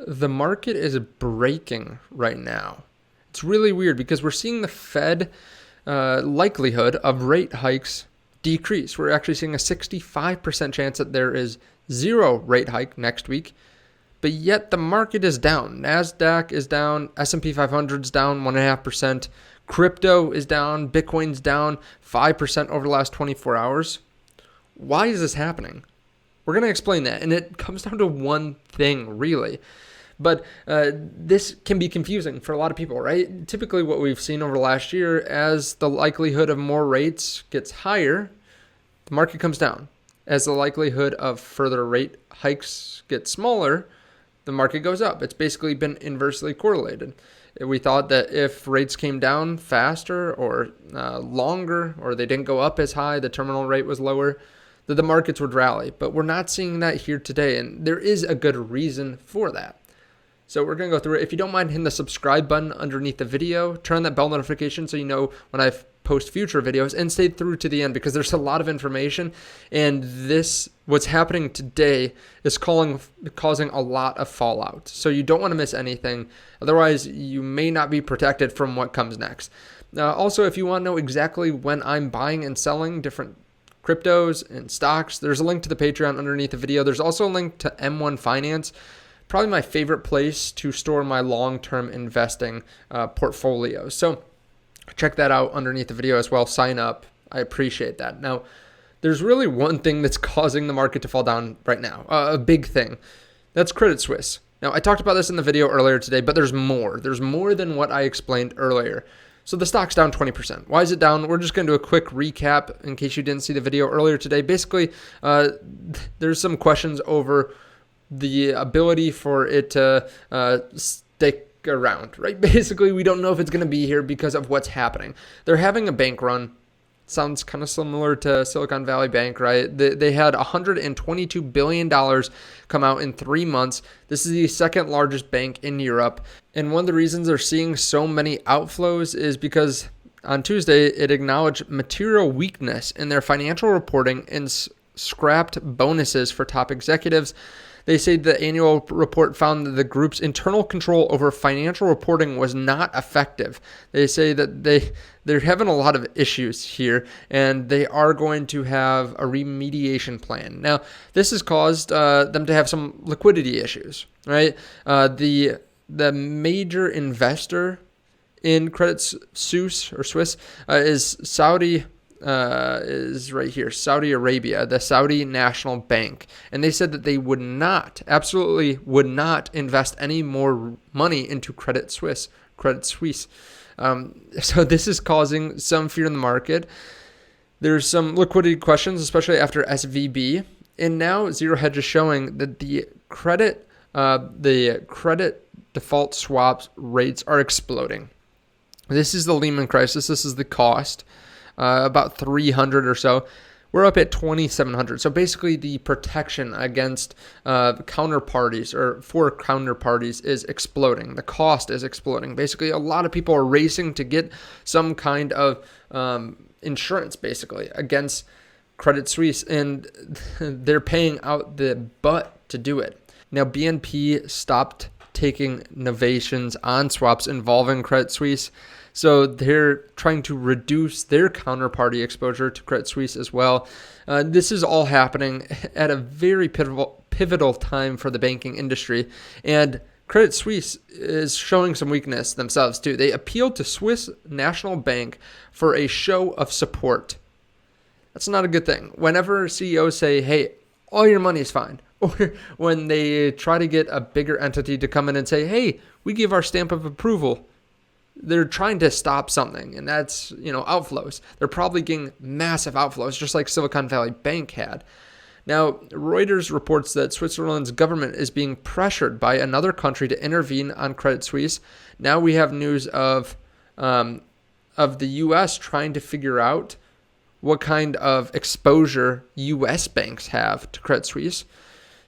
the market is breaking right now. It's really weird because we're seeing the Fed likelihood of rate hikes decrease. We're actually seeing a 65% chance that there is zero rate hike next week, but yet the market is down. NASDAQ is down, S&P 500 is down 1.5%, crypto is down, Bitcoin's down 5% over the last 24 hours. Why is this happening? We're going to explain that, and it comes down to one thing, really. But this can be confusing for a lot of people, right? Typically what we've seen over the last year, as the likelihood of more rates gets higher, the market comes down. As the likelihood of further rate hikes gets smaller, the market goes up. It's basically been inversely correlated. We thought that if rates came down faster or longer, or they didn't go up as high, the terminal rate was lower, that the markets would rally. But we're not seeing that here today, and there is a good reason for that. So we're going to go through it. If you don't mind hitting the subscribe button underneath the video, turn on that bell notification so you know when I post future videos, and stay through to the end because there's a lot of information. And what's happening today is causing a lot of fallout. So you don't want to miss anything. Otherwise, you may not be protected from what comes next. Also, if you want to know exactly when I'm buying and selling different cryptos and stocks, there's a link to the Patreon underneath the video. There's also a link to M1 Finance. Probably my favorite place to store my long-term investing portfolio. So check that out underneath the video as well. Sign up. I appreciate that. Now, there's really one thing that's causing the market to fall down right now, a big thing. That's Credit Suisse. Now, I talked about this in the video earlier today, but there's more. There's more than what I explained earlier. So the stock's down 20%. Why is it down? We're just going to do a quick recap in case you didn't see the video earlier today. Basically, there's some questions over the ability for it to stick around, right? Basically, we don't know if it's going to be here because of what's happening. They're having a bank run. Sounds kind of similar to Silicon Valley Bank, right? They had $122 billion come out in 3 months. This is the second largest bank in Europe. And one of the reasons they're seeing so many outflows is because on Tuesday, it acknowledged material weakness in their financial reporting and scrapped bonuses for top executives. They say the annual report found that the group's internal control over financial reporting was not effective. They say that they're having a lot of issues here, and they are going to have a remediation plan. Now, this has caused them to have some liquidity issues, right? The major investor in Credit Suisse is Saudi. Is right here, Saudi Arabia, the Saudi National Bank. And they said that they absolutely would not invest any more money into Credit Suisse. So this is causing some fear in the market. There's some liquidity questions, especially after SVB. And now Zero Hedge is showing that the credit default swaps rates are exploding. This is the Lehman crisis. This is the cost. About 300 or so. We're up at 2,700. So basically the protection against counterparties or for counterparties is exploding. The cost is exploding. Basically, a lot of people are racing to get some kind of insurance basically against Credit Suisse, and they're paying out the butt to do it. Now, BNP stopped taking novations on swaps involving Credit Suisse. So they're trying to reduce their counterparty exposure to Credit Suisse as well. This is all happening at a very pivotal time for the banking industry. And Credit Suisse is showing some weakness themselves too. They appealed to Swiss National Bank for a show of support. That's not a good thing. Whenever CEOs say, hey, all your money is fine, or when they try to get a bigger entity to come in and say, hey, we give our stamp of approval, they're trying to stop something, and that's, outflows. They're probably getting massive outflows, just like Silicon Valley Bank had. Now, Reuters reports that Switzerland's government is being pressured by another country to intervene on Credit Suisse. Now we have news of the U.S. trying to figure out what kind of exposure U.S. banks have to Credit Suisse.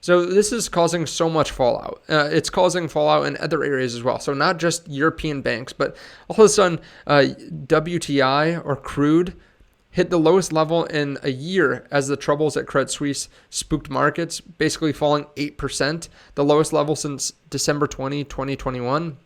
So this is causing so much fallout. It's causing fallout in other areas as well. So not just European banks, but all of a sudden WTI or crude hit the lowest level in a year as the troubles at Credit Suisse spooked markets, basically falling 8%, the lowest level since December 2021.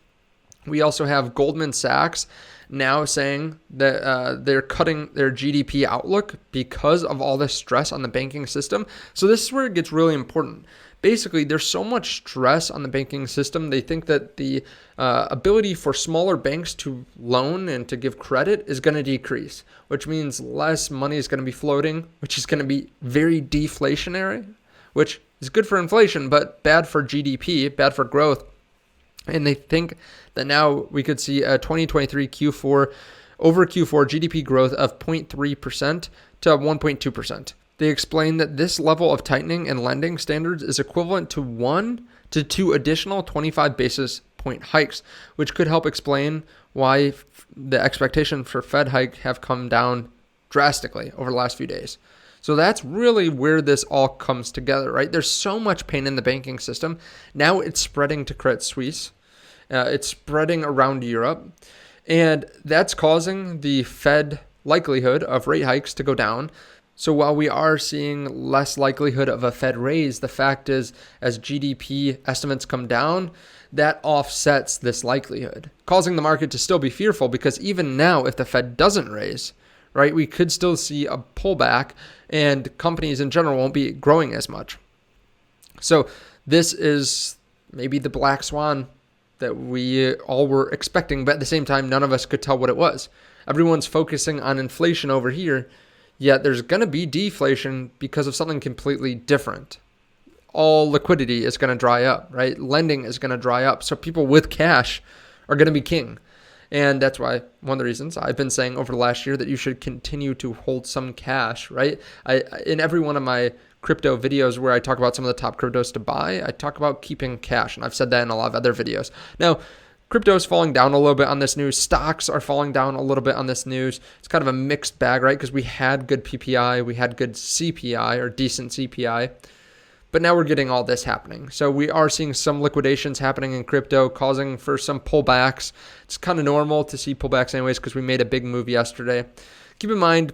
We also have Goldman Sachs now saying that they're cutting their GDP outlook because of all this stress on the banking system. So this is where it gets really important. Basically, there's so much stress on the banking system. They think that the ability for smaller banks to loan and to give credit is going to decrease, which means less money is going to be floating, which is going to be very deflationary, which is good for inflation, but bad for GDP, bad for growth. And they think that now we could see a 2023 Q4 over Q4 GDP growth of 0.3% to 1.2%. They explain that this level of tightening and lending standards is equivalent to 1 to 2 additional 25 basis point hikes, which could help explain why the expectation for Fed hike have come down drastically over the last few days. So that's really where this all comes together, right? There's so much pain in the banking system. Now it's spreading to Credit Suisse. It's spreading around Europe. And that's causing the Fed likelihood of rate hikes to go down. So while we are seeing less likelihood of a Fed raise, the fact is, as GDP estimates come down, that offsets this likelihood, causing the market to still be fearful, because even now, if the Fed doesn't raise, right, we could still see a pullback and companies in general won't be growing as much. So this is maybe the black swan that we all were expecting, but at the same time, none of us could tell what it was. Everyone's focusing on inflation over here, yet there's going to be deflation because of something completely different. All liquidity is going to dry up, right? Lending is going to dry up. So people with cash are going to be king. And that's why one of the reasons I've been saying over the last year that you should continue to hold some cash, right? In every one of my crypto videos where I talk about some of the top cryptos to buy, I talk about keeping cash. And I've said that in a lot of other videos. Now, crypto is falling down a little bit on this news. Stocks are falling down a little bit on this news. It's kind of a mixed bag, right? Because we had good PPI, we had good CPI or decent CPI. But now we're getting all this happening. So we are seeing some liquidations happening in crypto, causing for some pullbacks. It's kind of normal to see pullbacks anyways because we made a big move yesterday. Keep in mind,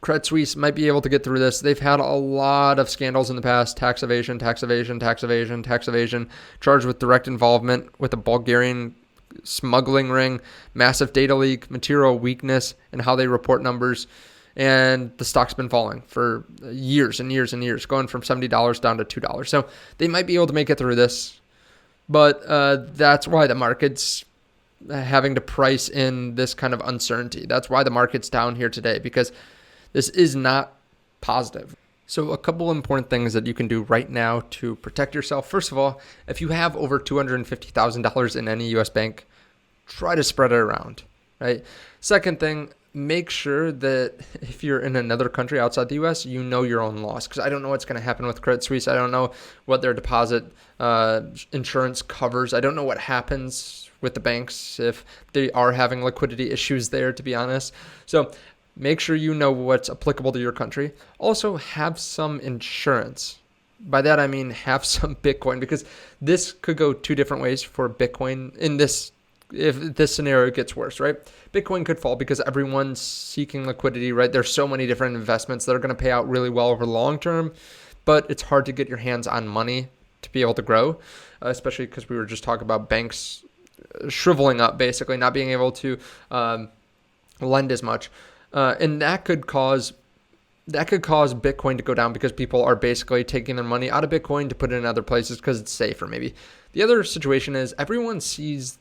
Credit Suisse might be able to get through this. They've had a lot of scandals in the past: tax evasion, charged with direct involvement with a Bulgarian smuggling ring, massive data leak, material weakness in how they report numbers. And the stock's been falling for years and years and years, going from $70 down to $2. So they might be able to make it through this. But that's why the market's having to price in this kind of uncertainty. That's why the market's down here today, because this is not positive. So a couple important things that you can do right now to protect yourself. First of all, if you have over $250,000 in any U.S. bank, try to spread it around, right? Second thing, make sure that if you're in another country outside the U.S., you know your own loss, because I don't know what's going to happen with Credit Suisse. I don't know what their deposit insurance covers. I don't know what happens with the banks if they are having liquidity issues there, to be honest. So make sure you know what's applicable to your country. Also, have some insurance. By that, I mean have some Bitcoin, because this could go two different ways for Bitcoin in this. If this scenario gets worse, right? Bitcoin could fall because everyone's seeking liquidity, right? There's so many different investments that are going to pay out really well over the long term, but it's hard to get your hands on money to be able to grow, especially because we were just talking about banks shriveling up, basically not being able to lend as much. And that could cause Bitcoin to go down because people are basically taking their money out of Bitcoin to put it in other places because it's safer maybe. The other situation is everyone sees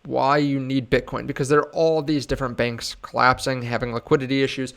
why you need Bitcoin, because there are all these different banks collapsing, having liquidity issues.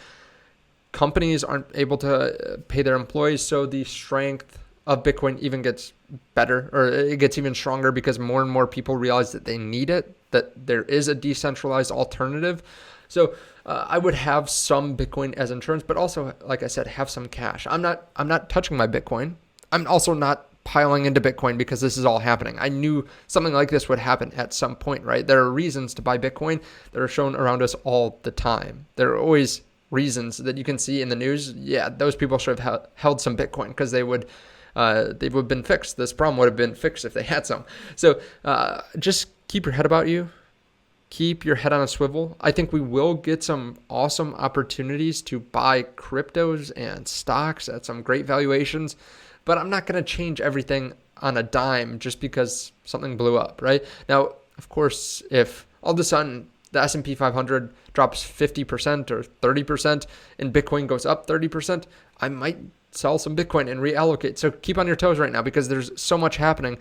Companies aren't able to pay their employees, so the strength of Bitcoin even gets better, or it gets even stronger because more and more people realize that they need it, that there is a decentralized alternative. So I would have some Bitcoin as insurance, but also, like I said, have some cash. I'm not touching my Bitcoin. I'm also not piling into Bitcoin because this is all happening. I knew something like this would happen at some point, right? There are reasons to buy Bitcoin that are shown around us all the time. There are always reasons that you can see in the news. Yeah, those people should have held some Bitcoin because they would have been fixed. This problem would have been fixed if they had some. So just keep your head about you. keep your head on a swivel. I think we will get some awesome opportunities to buy cryptos and stocks at some great valuations, but I'm not going to change everything on a dime just because something blew up, right? Now, of course, if all of a sudden the S&P 500 drops 50% or 30% and Bitcoin goes up 30%, I might sell some Bitcoin and reallocate. So keep on your toes right now because there's so much happening.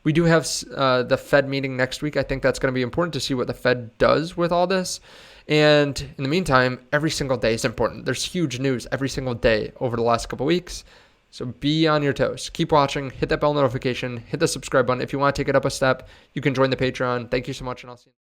We do have the Fed meeting next week. I think that's going to be important to see what the Fed does with all this. And in the meantime, every single day is important. There's huge news every single day over the last couple of weeks. So be on your toes. Keep watching. Hit that bell notification. Hit the subscribe button. If you want to take it up a step, you can join the Patreon. Thank you so much, and I'll see you.